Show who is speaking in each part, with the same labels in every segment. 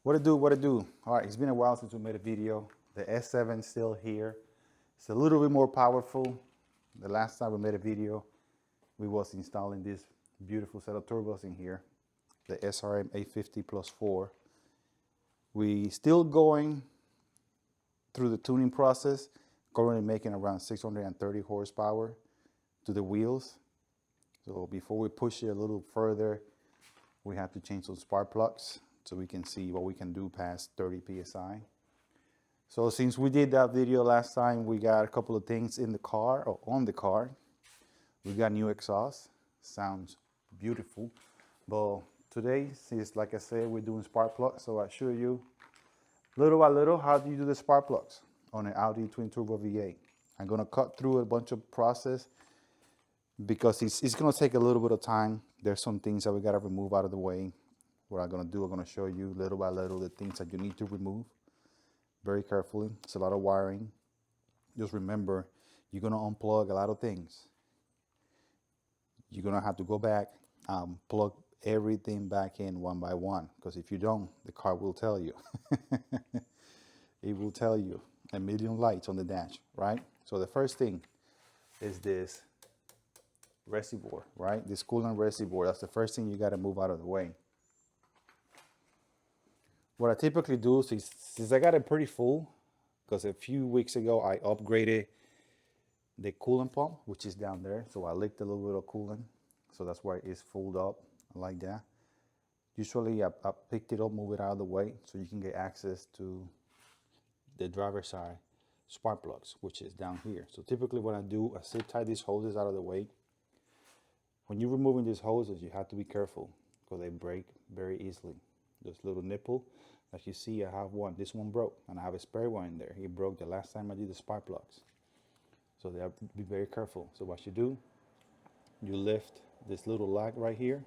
Speaker 1: What it do, what it do? All right, it's been a while since we made a video. The S7 still here. It's a little bit more powerful. The last time we made a video, we was installing this beautiful set of turbos in here, the SRM 850 plus 4. We still going through the tuning process, currently making around 630 horsepower to the wheels. So before we push it a little further, we have to change those spark plugs so we can see what we can do past 30 PSI. So since we did that video last time, we got a couple of things in the car or on the car. We got new exhaust, sounds beautiful. But today, since like I said, we're doing spark plugs, so I'll show you little by little how do you do the spark plugs on an Audi twin turbo V8. I'm gonna cut through a bunch of process because it's gonna take a little bit of time. There's some things that we gotta remove out of the way. What I'm gonna do, I'm gonna show you little by little the things that you need to remove very carefully. It's a lot of wiring. Just remember, you're gonna unplug a lot of things. You're gonna have to go back, plug everything back in one by one, because if you don't, the car will tell you. It will tell you a million lights on the dash, right? So the first thing is this reservoir, right? This coolant reservoir, that's the first thing you gotta move out of the way. What I typically do is, since I got it pretty full, because a few weeks ago I upgraded the coolant pump, which is down there. So I leaked a little bit of coolant. So that's why it's filled up like that. Usually I picked it up, move it out of the way so you can get access to the driver's side spark plugs, which is down here. So typically what I do, I zip tie these hoses out of the way. When you're removing these hoses, you have to be careful because they break very easily. This little nipple, as you see, I have one. This one broke, and I have a spare one in there. It broke the last time I did the spark plugs. So they have to be very careful. So what you do, you lift this little lag right here.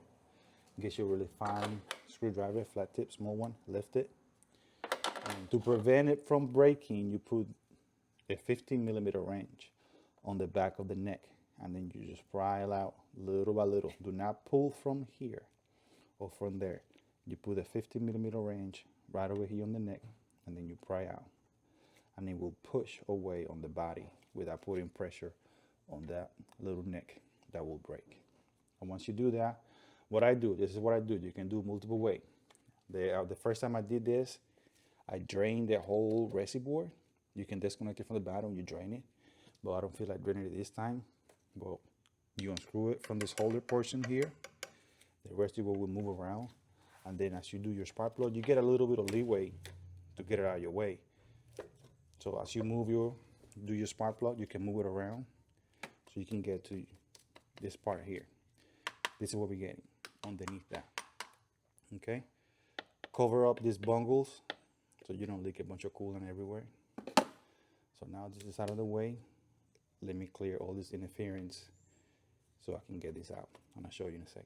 Speaker 1: Get your really fine screwdriver, flat tip, small one, lift it. And to prevent it from breaking, you put a 15mm wrench on the back of the neck, and then you just pry it out little by little. Do not pull from here or from there. You put a 15mm wrench right over here on the neck, and then you pry out, and it will push away on the body without putting pressure on that little neck that will break. And once you do that, what I do, this is what I do. You can do multiple ways. The first time I did this, I drained the whole reservoir. You can disconnect it from the bottom, you drain it, but I don't feel like draining it this time. Well, you unscrew it from this holder portion here. The reservoir will move around. And then as you do your spark plug, you get a little bit of leeway to get it out of your way. So as you do your spark plug, you can move it around so you can get to this part here. This is what we're getting underneath that. Okay? Cover up these bungles so you don't leak a bunch of coolant everywhere. So now this is out of the way. Let me clear all this interference so I can get this out. And I'll show you in a second.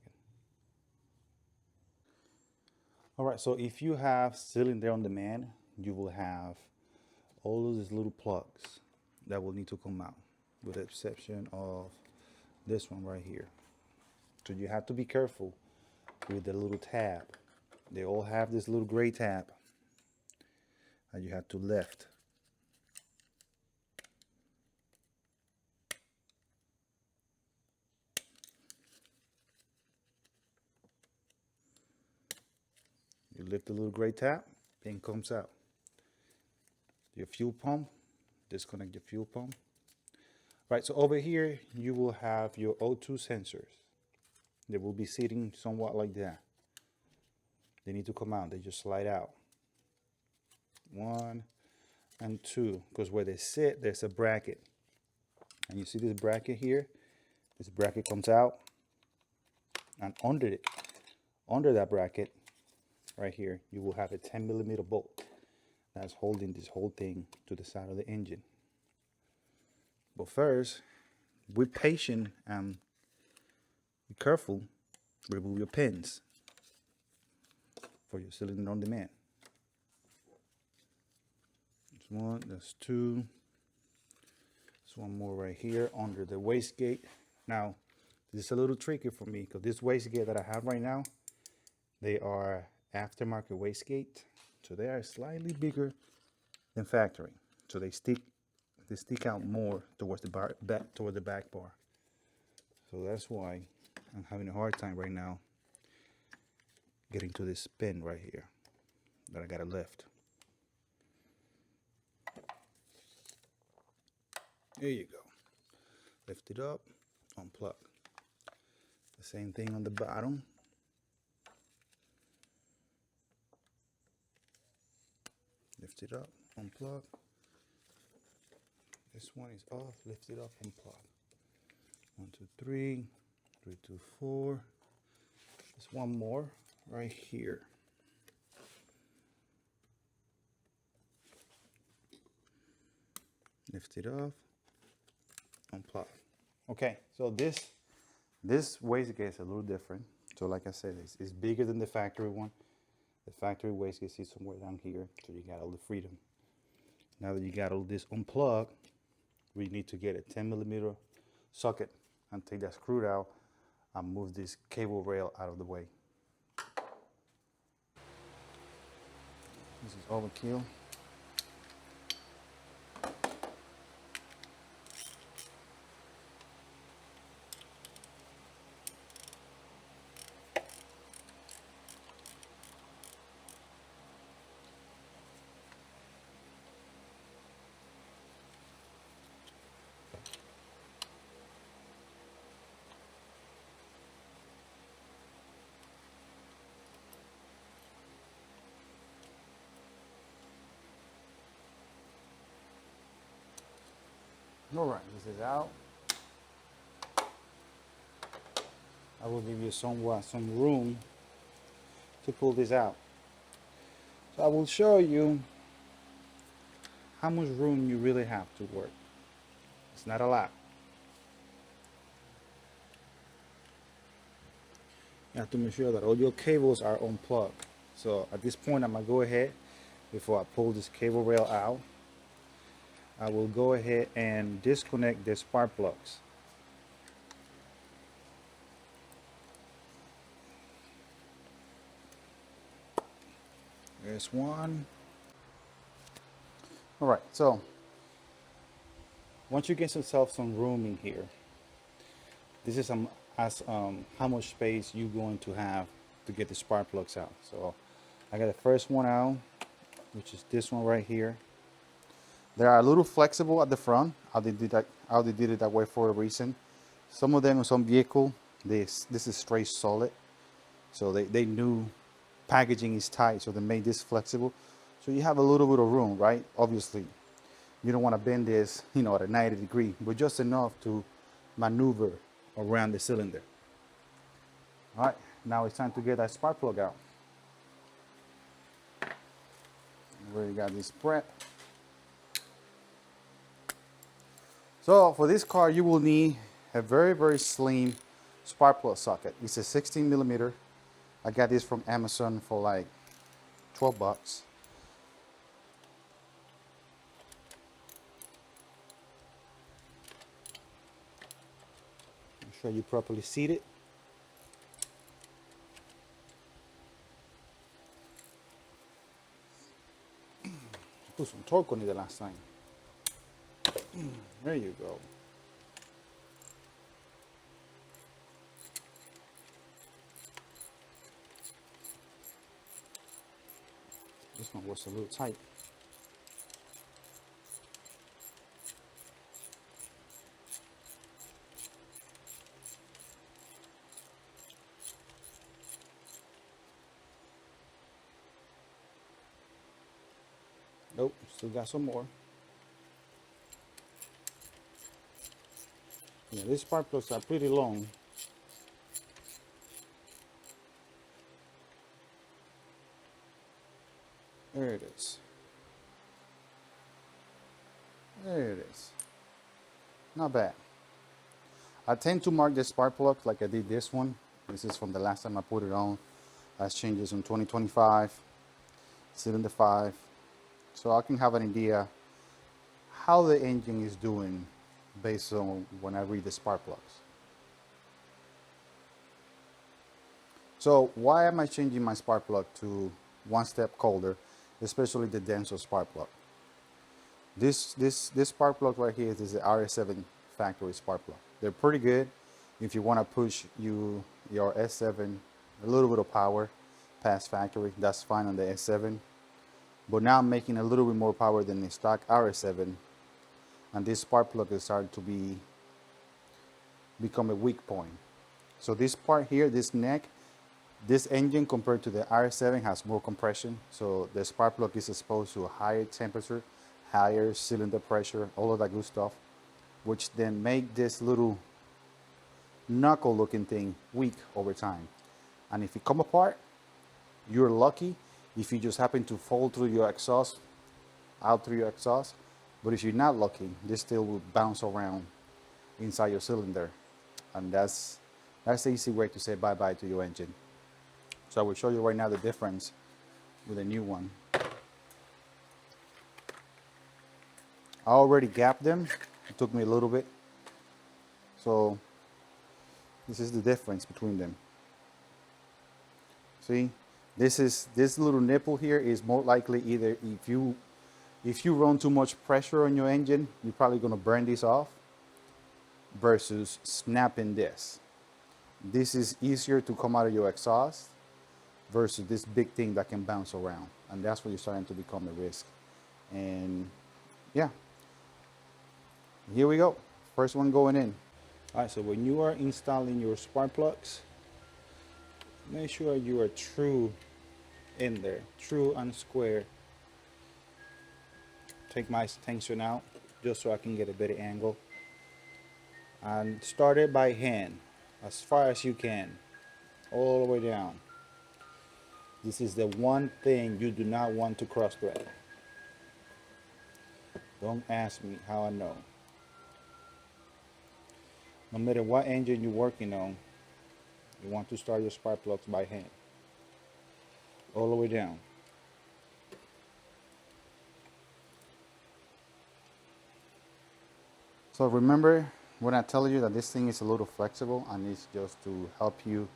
Speaker 1: All right, so if you have cylinder on demand, you will have all of these little plugs that will need to come out, with the exception of this one right here. So you have to be careful with the little tab. They all have this little gray tab that you have to lift. You lift the little gray tab, thing comes out. Your fuel pump, disconnect your fuel pump. Right, so over here, you will have your O2 sensors. They will be sitting somewhat like that. They need to come out, they just slide out. 1 and 2, because where they sit, there's a bracket. And you see this bracket here? This bracket comes out, and under that bracket, right here, you will have a 10mm bolt that's holding this whole thing to the side of the engine. But first, be patient and be careful. Remove your pins for your cylinder on demand. That's one, that's two. There's one more right here under the wastegate. Now, this is a little tricky for me because this wastegate that I have right now, they are aftermarket wastegate. So they are slightly bigger than factory. So they stick out more towards the back bar. So that's why I'm having a hard time right now getting to this pin right here that I gotta lift. There you go. Lift it up, unplug. The same thing on the bottom. Lift it up, unplug. This one is off, lift it up, unplug. 1, 2, 3, 3, 2, 4. There's one more right here. Lift it off, unplug. Okay, so this wastegate is a little different. So like I said, it's bigger than the factory one. The factory wastegate is somewhere down here, so you got all the freedom. Now that you got all this unplugged, we need to get a 10mm socket and take that screw out and move this cable rail out of the way. This is overkill. All right, this is out. I will give you some room to pull this out. So I will show you how much room you really have to work. It's not a lot. You have to make sure that all your cables are unplugged. So at this point, I'm gonna go ahead, before I pull this cable rail out, I will go ahead and disconnect the spark plugs. There's one. All right, so once you get yourself some room in here, this is how much space you're going to have to get the spark plugs out. So I got the first one out, which is this one right here. They are a little flexible at the front. Audi did it that way for a reason. Some of them in some vehicle, this is straight solid. So they knew packaging is tight, so they made this flexible. So you have a little bit of room, right? Obviously, you don't want to bend this, at a 90 degree, but just enough to maneuver around the cylinder. All right, now it's time to get that spark plug out. We already got this prep. So for this car, you will need a very, very slim spark plug socket. It's a 16mm. I got this from Amazon for like 12 bucks. Make sure you properly seat it. Put some torque on it the last time. There you go. This one was a little tight. Nope, still got some more. Yeah, these spark plugs are pretty long. There it is. There it is. Not bad. I tend to mark the spark plug like I did this one. This is from the last time I put it on. Last changes in 2025. Cylinder 5. So I can have an idea how the engine is doing based on when I read the spark plugs. So why am I changing my spark plug to one step colder? especially the Denso spark plug. This spark plug right here is the RS7 factory spark plug. They're pretty good if you want to push your S7 a little bit of power past factory. That's fine on the S7. But now I'm making a little bit more power than the stock RS7, and this spark plug is starting to become a weak point. So this part here, this neck, this engine compared to the RS7 has more compression. So the spark plug is exposed to a higher temperature, higher cylinder pressure, all of that good stuff, which then make this little knuckle looking thing weak over time. And if it come apart, you're lucky if you just happen to fall through your exhaust, out through your exhaust. But if you're not lucky, this still will bounce around inside your cylinder. And that's the easy way to say bye-bye to your engine. So I will show you right now the difference with a new one. I already gapped them. It took me a little bit. So this is the difference between them. See, this little nipple here is more likely either if you run too much pressure on your engine, you're probably going to burn this off versus snapping this. This is easier to come out of your exhaust versus this big thing that can bounce around. And that's where you're starting to become a risk. And yeah, here we go. First one going in. All right, so when you are installing your spark plugs, make sure you are true in there, true and square. Take my tension out just so I can get a better angle. And start it by hand as far as you can, all the way down. This is the one thing you do not want to cross thread. Don't ask me how I know. No matter what engine you're working on, you want to start your spark plugs by hand, all the way down. So remember when I tell you that this thing is a little flexible and it's just to help you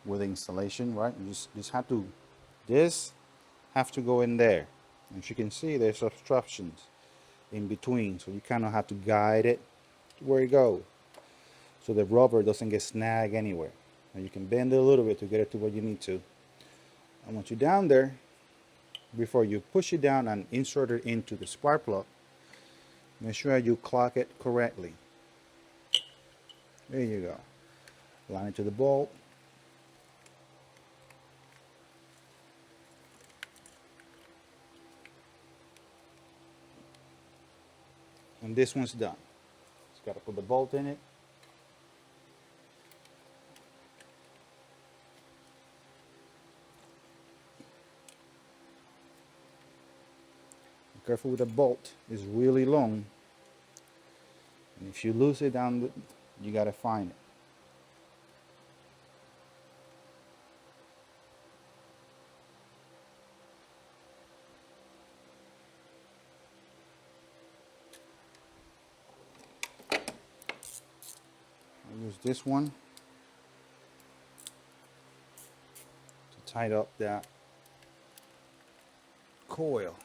Speaker 1: with the installation, right? You just have to, this have to go in there. As you can see, there's obstructions in between, so you kind of have to guide it to where it goes, so the rubber doesn't get snagged anywhere. And you can bend it a little bit to get it to where you need to. And once you're down there, before you push it down and insert it into the spark plug, make sure you clock it correctly. There you go. Line it to the bolt. And this one's done. Just got to put the bolt in it. Be careful with the bolt. It's really long. And if you lose it down, you got to find it. Use this one to tighten up that coil.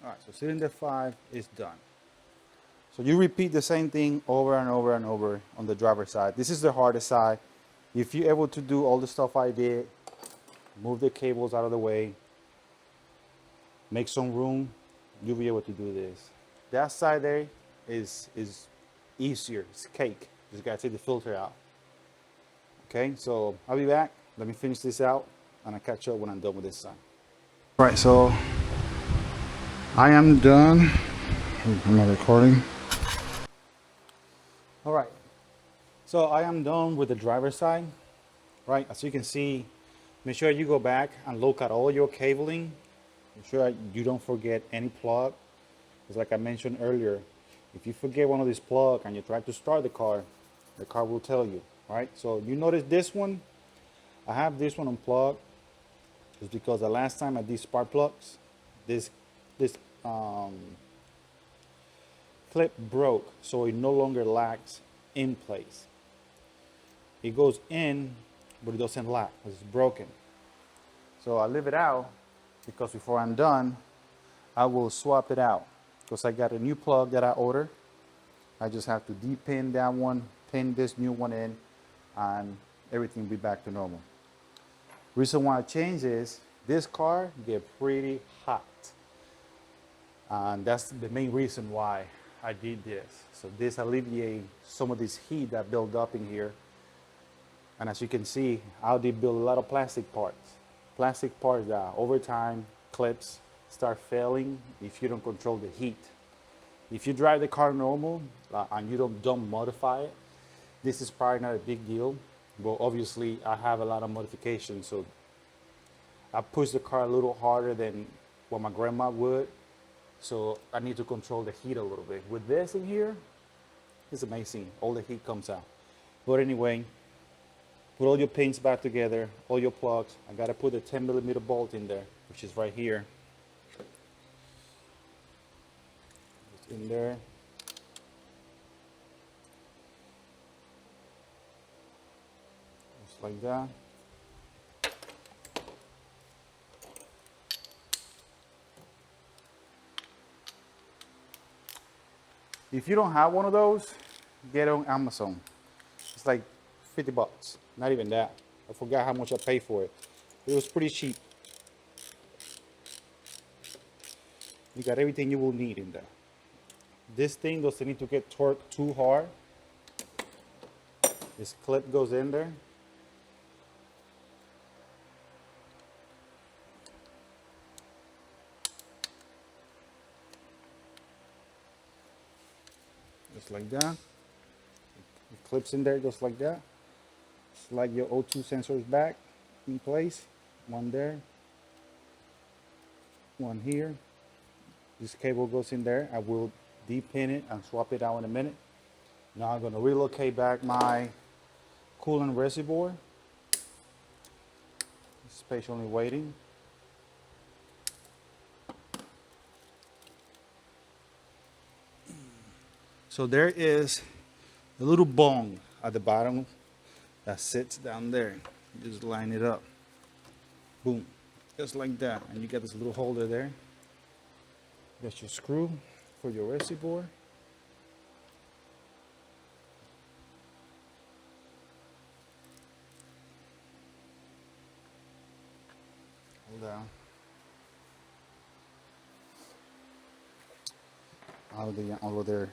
Speaker 1: All right, so cylinder 5 is done. So you repeat the same thing over and over and over on the driver's side. This is the hardest side. If you're able to do all the stuff I did, move the cables out of the way, make some room, you'll be able to do this. That side there is easier. It's cake. Just gotta take the filter out. Okay, so I'll be back. Let me finish this out and I'll catch up when I'm done with this side. Right, so I am done. I'm not recording. All right, so I am done with the driver's side. Right, as you can see, make sure you go back and look at all your cabling. Make sure you don't forget any plug. Because like I mentioned earlier, if you forget one of these plugs and you try to start the car will tell you, right? So you notice this one, I have this one unplugged, just because the last time I did spark plugs, this clip broke, so it no longer locks in place. It goes in but it doesn't lock because it's broken. So I leave it out because before I'm done, I will swap it out because I got a new plug that I ordered. I just have to de-pin that one, pin this new one in, and everything will be back to normal. Reason why I changed is this car get pretty hot. And that's the main reason why I did this. So this alleviates some of this heat that built up in here. And as you can see, Audi built a lot of plastic parts. Plastic parts that over time, clips start failing if you don't control the heat. If you drive the car normal and you don't modify it, this is probably not a big deal. But obviously I have a lot of modifications. So I push the car a little harder than what my grandma would. So I need to control the heat a little bit. With this in here, it's amazing. All the heat comes out. But anyway, put all your pins back together, all your plugs. I gotta put a 10mm bolt in there, which is right here. It's in there. Just like that. If you don't have one of those, get it on Amazon. It's like 50 bucks, not even that. I forgot how much I paid for it. It was pretty cheap. You got everything you will need in there. This thing doesn't need to get torqued too hard. This clip goes in there. Just like that. It clips in there just like that. Slide your O2 sensors back in place. One there. One here. This cable goes in there. I will de-pin it and swap it out in a minute. Now I'm going to relocate back my coolant reservoir. It's patiently waiting. So there is a little bung at the bottom that sits down there. You just line it up. Boom. Just like that. And you get this little holder there. That's your screw for your reservoir. Hold down. Out of their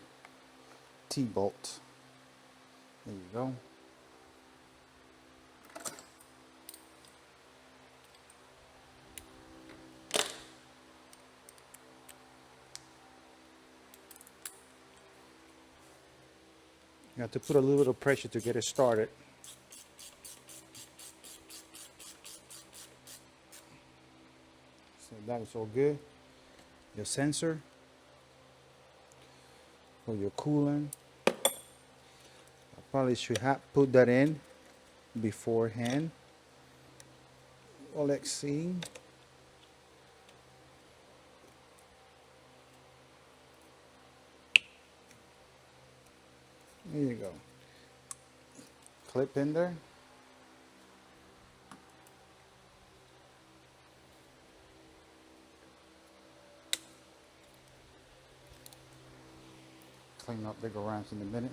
Speaker 1: T-bolt. There you go. You have to put a little bit of pressure to get it started. So that is all good. Your sensor for your coolant. I probably should have put that in beforehand. Well, let's see. There you go. Clip in there. Clean up bigger rounds in a minute.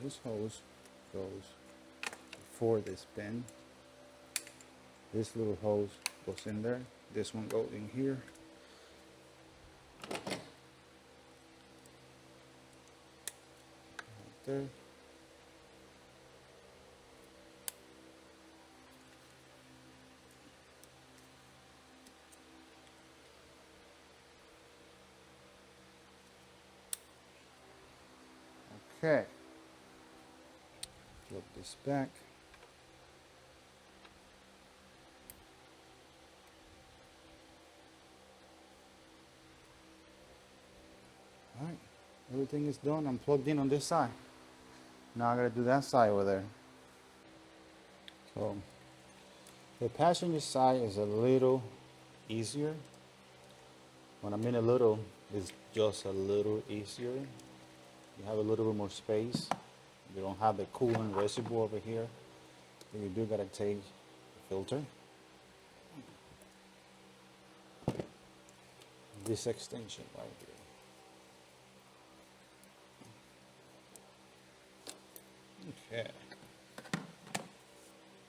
Speaker 1: This hose goes before this pin. This little hose goes in there. This one goes in here. Right there. Okay. Flip this back. All right. Everything is done. I'm plugged in on this side. Now I gotta do that side over there. So the passenger side is a little easier. When I mean a little, it's just a little easier. You have a little bit more space. You don't have the coolant reservoir over here. Then you do gotta take the filter. This extension right here. Okay.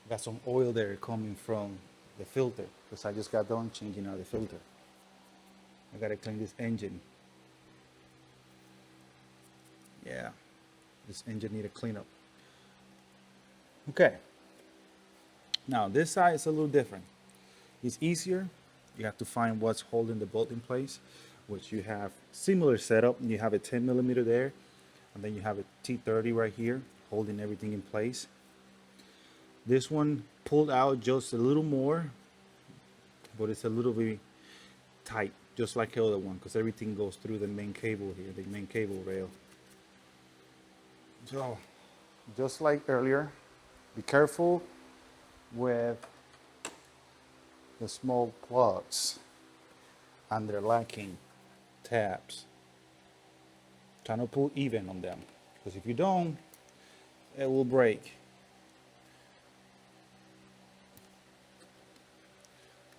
Speaker 1: Got some oil there coming from the filter because I just got done changing out the filter. I gotta clean this engine. Yeah, this engine need a cleanup. Okay. Now this side is a little different. It's easier. You have to find what's holding the bolt in place, which you have similar setup. You have a 10 millimeter there, and then you have a T30 right here holding everything in place. This one pulled out just a little more, but it's a little bit tight, just like the other one, because everything goes through the main cable here, the main cable rail. So, just like earlier, be careful with the small plugs and their lacking tabs. Try to pull even on them, because if you don't, it will break.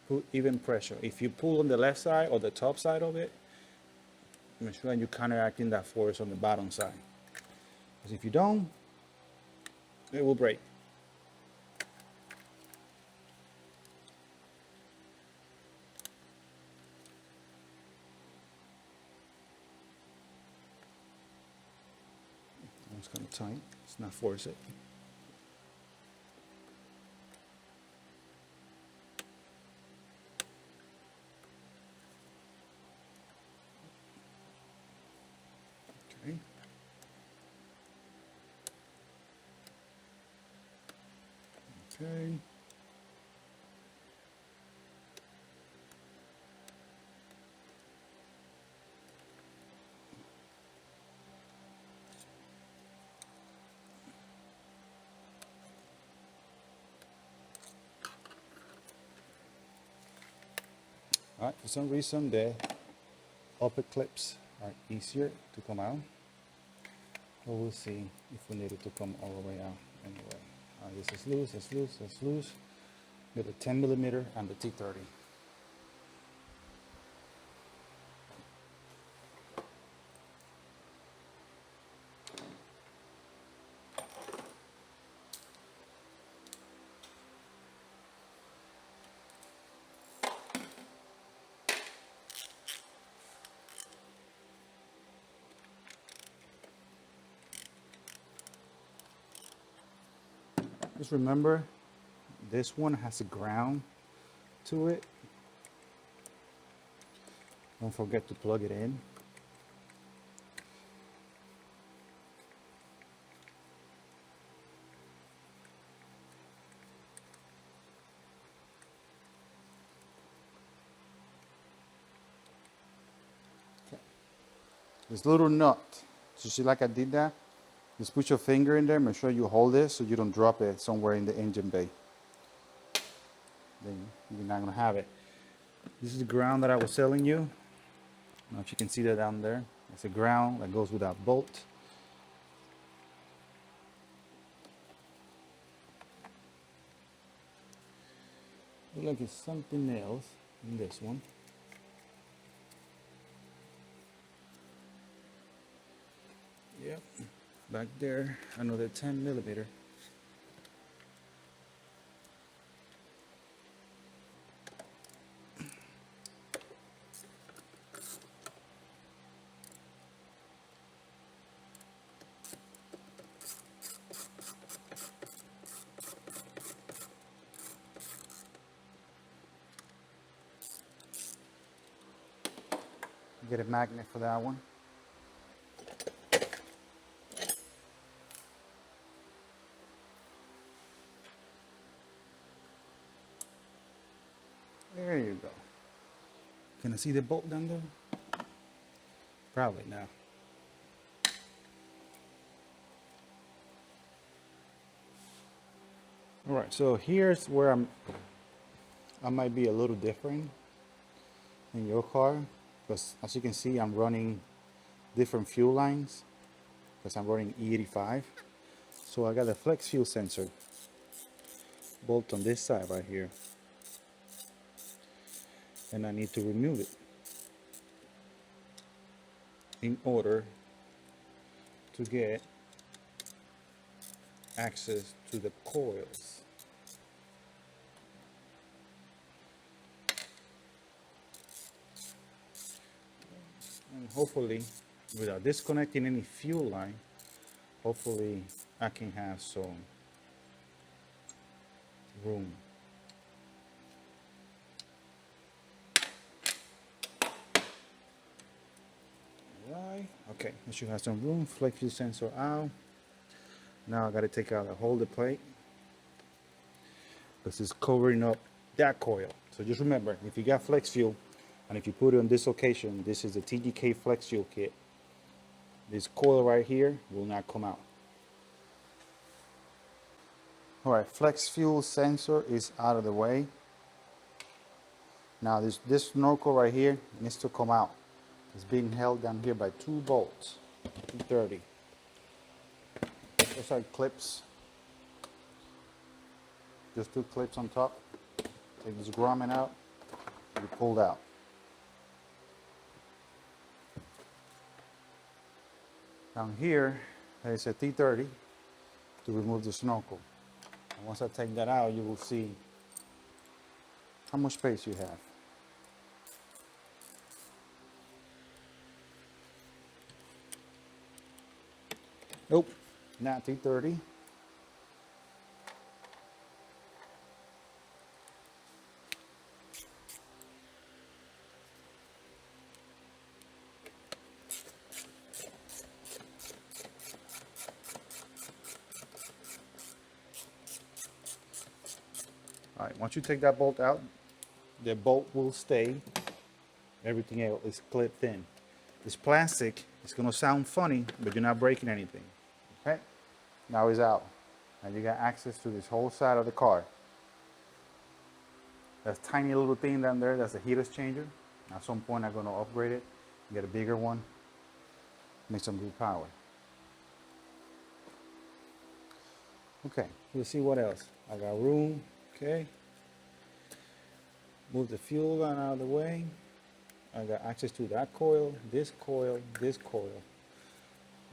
Speaker 1: Put even pressure. If you pull on the left side or the top side of it, make sure you're counteracting that force on the bottom side. Because if you don't, it will break. It's kind of tight. Let's not force it. Okay. Okay. All right, for some reason the upper clips are easier to come out. But we'll see if we need it to come all the way out anyway. This is loose, it's loose, it's loose. With the 10 millimeter and the T30. Just remember, this one has a ground to it. Don't forget to plug it in. Okay. This little nut, so see like I did that? Just put your finger in there, make sure you hold it so you don't drop it somewhere in the engine bay. Then you're not gonna have it. This is the ground that I was telling you. I don't know if you can see that down there. It's a ground that goes with that bolt. Looks like it's something else in this one. Yep, back there, another 10 millimeter. Get a magnet for that one. Can I see the bolt down there? Probably not. All right, so here's where I might be a little different in your car, because as you can see, I'm running different fuel lines because I'm running E85. So I got a flex fuel sensor bolt on this side right here, and I need to remove it in order to get access to the coils. And hopefully, without disconnecting any fuel line, hopefully I can have some room. Right, okay, I should have some room. Flex fuel sensor out. Now I got to take out the holder plate because it's covering up that coil. So just remember, if you got flex fuel and if you put it on this location, this is the TGK flex fuel kit. This coil right here will not come out. All right, flex fuel sensor is out of the way. Now this snorkel right here needs to come out. It's being held down here by 2 bolts, 230. Those are clips. Just 2 clips on top. Take this grommet out, you pulled out. Down here, there is a T30 to remove the snorkel. And once I take that out, you will see how much space you have. Nope, not T30. All right, once you take that bolt out, the bolt will stay. Everything else is clipped in. This plastic is gonna sound funny, but you're not breaking anything, okay? Now it's out. And you got access to this whole side of the car. That tiny little thing down there, that's a heat exchanger. At some point, I'm gonna upgrade it, get a bigger one, make some good power. Okay, let's see what else. I got room, okay. Move the fuel line out of the way. I got access to that coil, this coil, this coil.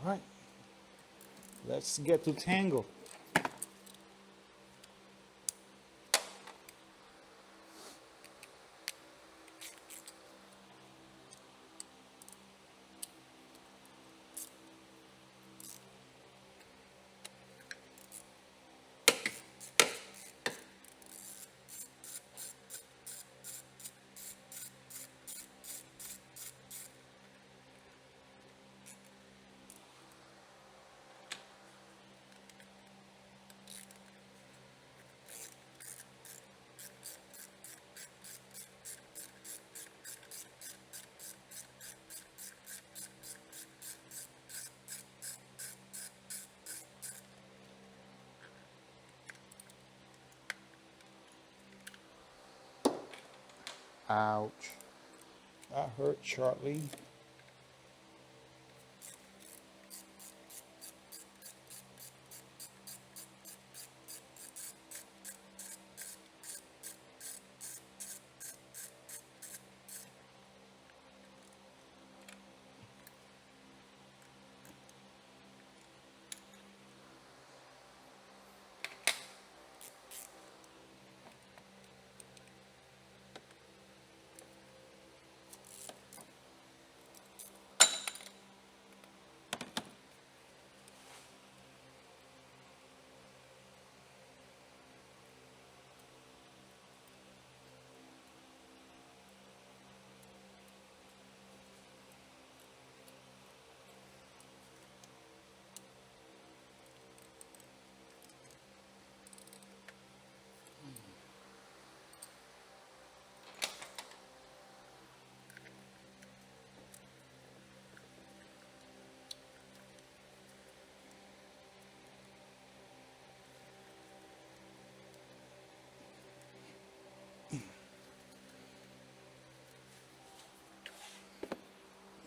Speaker 1: All right, let's get to tangle. Ouch. That hurt sharply.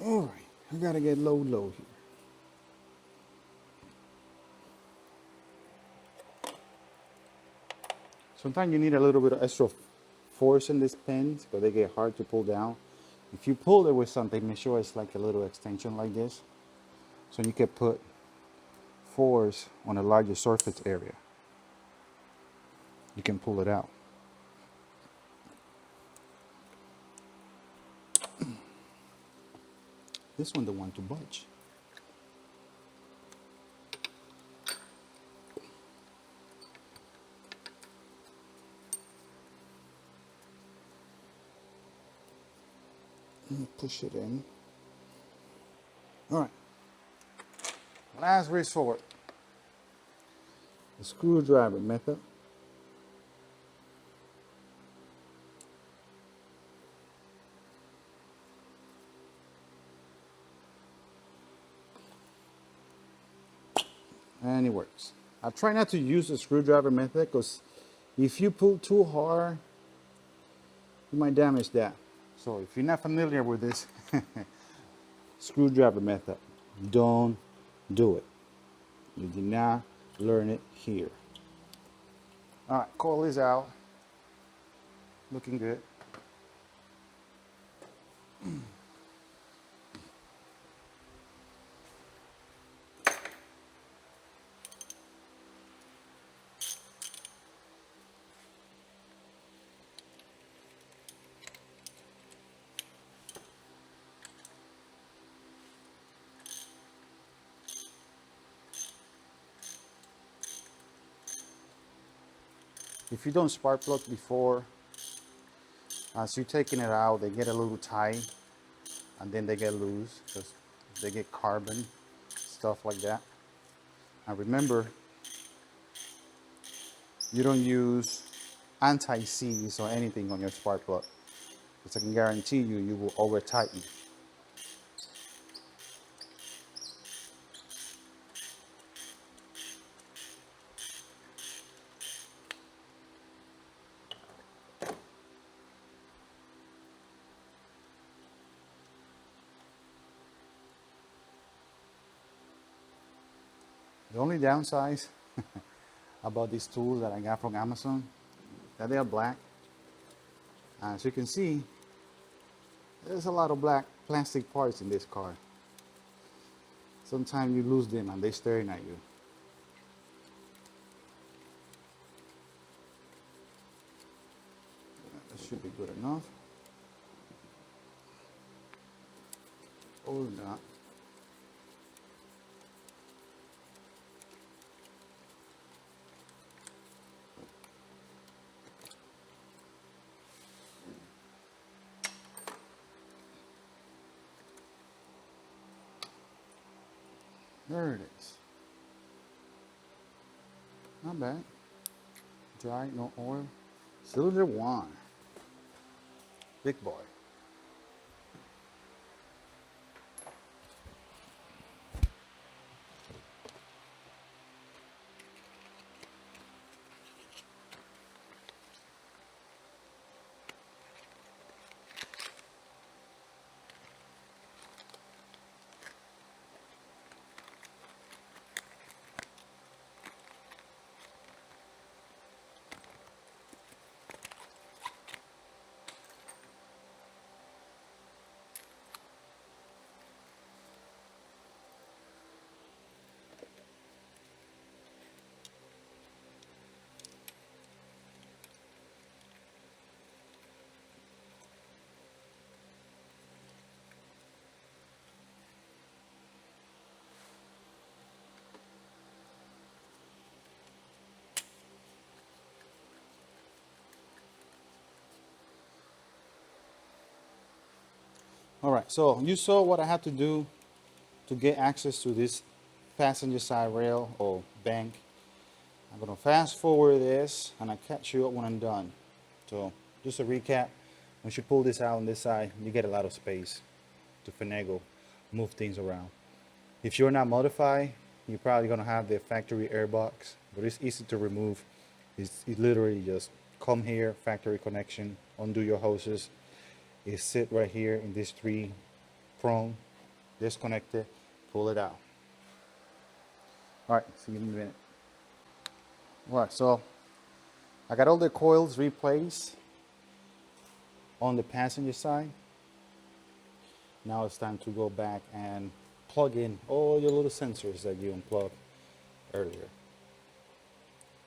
Speaker 1: All right, I gotta get low here. Sometimes you need a little bit of extra force in these pins because they get hard to pull down. If you pull it with something, make sure it's like a little extension like this, so you can put force on a larger surface area. You can pull it out. This one, the one to budge. Push it in. All right. Last resort, the screwdriver method. And it works. I try not to use the screwdriver method because if you pull too hard, you might damage that. So if you're not familiar with this screwdriver method, don't do it. You did not learn it here. All right, coil is out. Looking good. If you don't spark plug before, as you're taking it out, they get a little tight and then they get loose because they get carbon, stuff like that. And remember, you don't use anti-seize or anything on your spark plug, because I can guarantee you, you will over tighten. The only downside about these tools that I got from Amazon, that they are black. As you can see, there's a lot of black plastic parts in this car. Sometimes you lose them and they're staring at you. That should be good enough. Or not. There it is. Not bad. Dry, no oil. Cylinder 1. Big boy. All right, so you saw what I had to do to get access to this passenger side rail or bank. I'm gonna fast forward this and I'll catch you up when I'm done. So just a recap, once you pull this out on this side, you get a lot of space to finagle, move things around. If you're not modified, you're probably gonna have the factory air box, but it's easy to remove. It's literally just come here, factory connection, undo your hoses. It sit right here in this 3 prong. disconnect it, pull it out. All right, see you in a minute. All right, so I got all the coils replaced on the passenger side. Now it's time to go back and plug in all your little sensors that you unplugged earlier.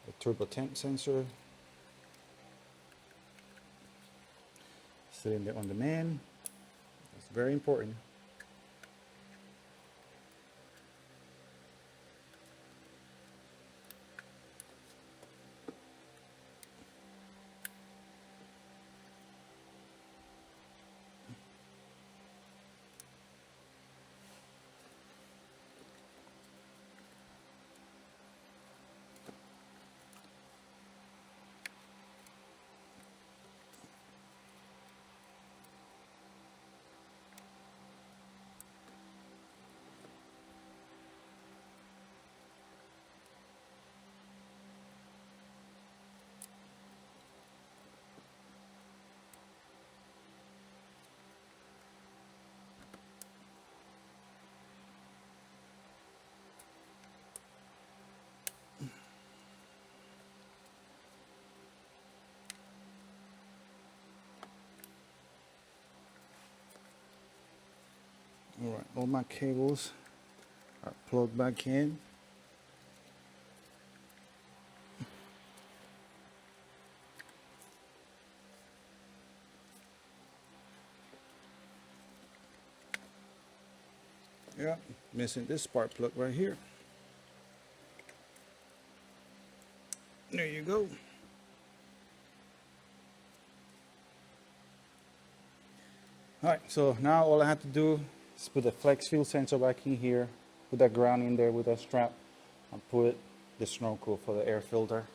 Speaker 1: The turbo temp sensor, sitting there on the man. It's very important. All right, all my cables are plugged back in. Yeah, missing this spark plug right here. There you go. All right, so now all I have to do is put the flex fuel sensor back in here, put that ground in there with that strap, and put the snorkel for the air filter.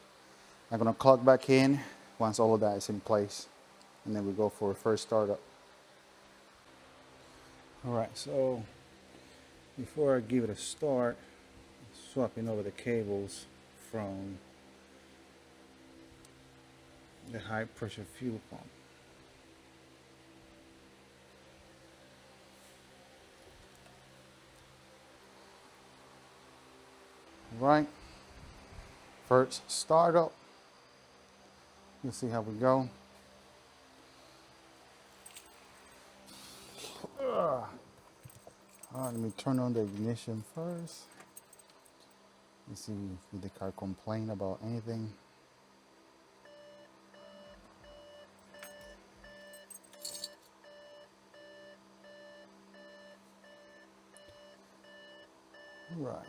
Speaker 1: I'm gonna clock back in once all of that is in place, and then we go for a first startup. All right, so before I give it a start, swapping over the cables from the high pressure fuel pump. Right, first startup. Let's see how we go. All right, let me turn on the ignition first. Let's see if the car complain about anything. Right.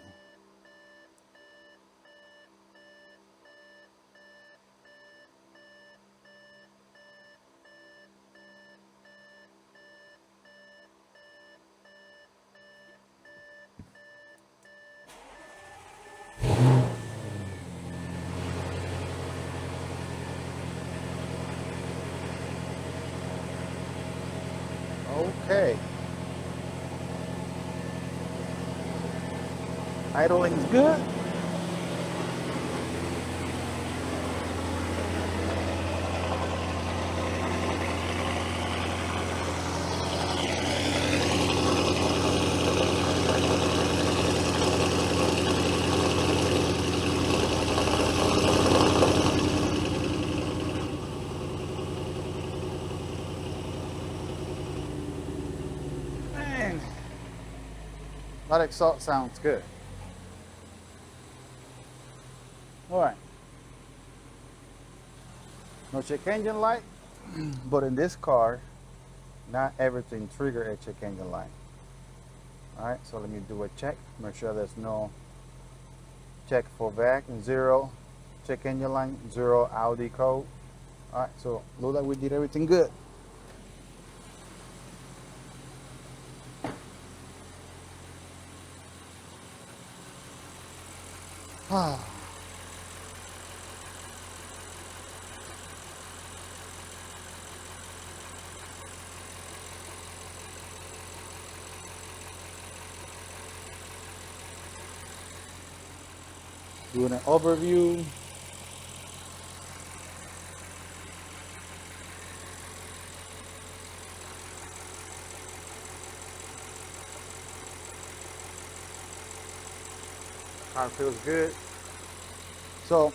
Speaker 1: Okay. Idling's good. Man, that exhaust sounds good. All right. No check engine light, but in this car, not everything trigger a check engine light. All right, so let me do a check. Make sure there's no check for vac, 0 check engine light, 0 Audi code. All right, so look like we did everything good. Doing an overview. Car feels good. So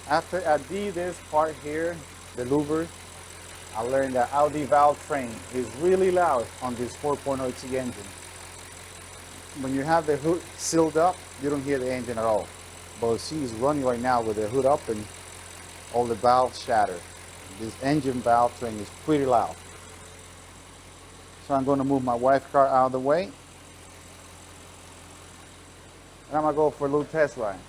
Speaker 1: after I did this part here, the louver, I learned that Audi valve train is really loud on this 4.0 T engine. When you have the hood sealed up, you don't hear the engine at all. But she's running right now with the hood up and all the valves shattered. This engine valve train is pretty loud. So I'm going to move my wife's car out of the way. And I'm going to go for a little test ride.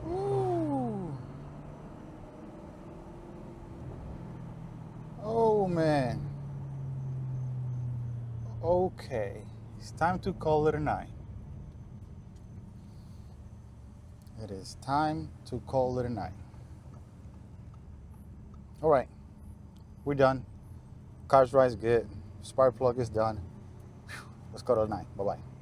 Speaker 1: Ooh. Oh man. Okay. It's time to call it a night. It is time to call it a night. All right. We're done. Car's ride's good. Spark plug is done. Let's call it a night. Bye-bye.